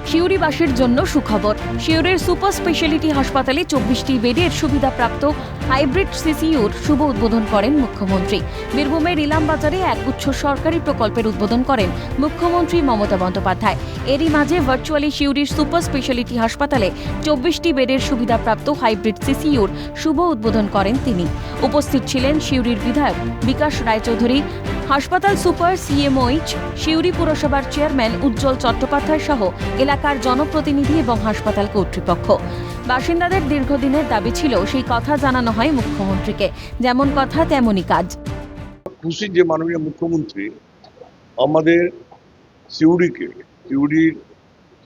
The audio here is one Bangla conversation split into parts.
সিউড়িবাসীর জন্য সুখবর। সিউড়ির সুপার স্পেশালিটি হাসপাতালে 24টি বেডের সুবিধাপ্রাপ্ত হাইব্রিড সিসিইউর শুভ উদ্বোধন করেন মুখ্যমন্ত্রী। বীরভূমের ইলামবাজারে একগুচ্ছ সরকারি প্রকল্পের উদ্বোধন করেন মুখ্যমন্ত্রী মমতা বন্দ্যোপাধ্যায়। এরই মাঝে ভার্চুয়ালি সিউড়ির সুপার স্পেশালিটি হাসপাতালে 24টি বেডের সুবিধাপ্রাপ্ত হাইব্রিড সিসিইউর শুভ উদ্বোধন করেন তিনি। উপস্থিত ছিলেন সিউড়ির বিধায়ক বিকাশ রায়চৌধুরী, হাসপাতাল সুপার সিএমওইচ, সিউড়ি পুরসভার চেয়ারম্যান উজ্জ্বল চট্টোপাধ্যায় সহ এলাকার জনপ্রতিনিধি এবং হাসপাতাল কর্তৃপক্ষ। বাসিন্দাদের দীর্ঘদিনের দাবি ছিল, সেই কথা জানানো হয় মুখ্যমন্ত্রীকে। যেমন কথা তেমনই কাজ। খুশি যে মাননীয় মুখ্যমন্ত্রী আমাদের সিউড়ির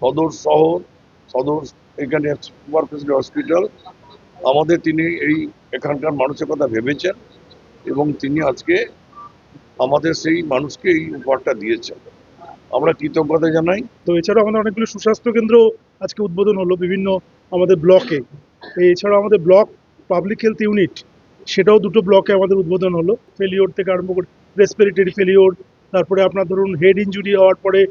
সদর এখানে সুপার স্পেশালিটি হসপিটাল আমাদের তিনি এখানকার মানুষের কথা ভেবেছেন এবং তিনি আজকে আমাদের সেই মানুষকে এই উপহারটা দিয়েছেন। আমরা কৃতজ্ঞতা জানাই। তো এছাড়াও আমাদের অনেকগুলো সুস্বাস্থ্য কেন্দ্র আজকে উদ্বোধন হলো বিভিন্ন আমাদের ব্লকে। এছাড়াও আমাদের ব্লক পাবলিক হেলথ ইউনিট, সেটাও দুটো ব্লকে আমাদের উদ্বোধন হলো। ফেলিওর থেকে আরম্ভ করে রেসপিরেটরি ফেলিওর, তারপরে আপনার ধরুন হেড ইনজুরি হওয়ার পরে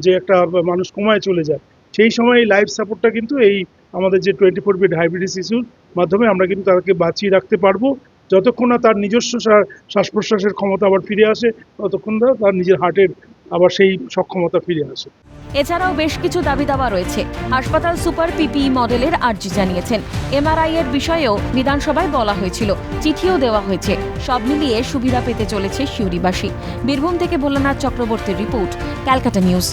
যে একটা মানুষ কোমায় চলে যায়, সেই সময় এই লাইফ সাপোর্টটা কিন্তু এই আমাদের যে 24 বেড হাইব্রিড সিসিউর মাধ্যমে আমরা কিন্তু তাকে বাঁচিয়ে রাখতে পারবো। যতক্ষণ না তার নিজস্ব শ্বাস প্রশ্বাসের ক্ষমতা আবার ফিরে আসে, ততক্ষণ না তার নিজের হার্টের আবার সেই সক্ষমতা ফিরে আসে। এছাড়াও বেশ কিছু দাবি দাওয়া রয়েছে। হাসপাতাল সুপার পিপিই মডেলের আর্জি জানিয়েছেন। এমআরআই এর বিষয়েও বিধানসভায় বলা হয়েছিল, চিঠিও দেওয়া হয়েছে। সব মিলিয়ে সুবিধা পেতে চলেছে সিউড়িবাসী। বীরভূম থেকে ভোলানাথ চক্রবর্তীর রিপোর্ট, ক্যালকাটা নিউজ।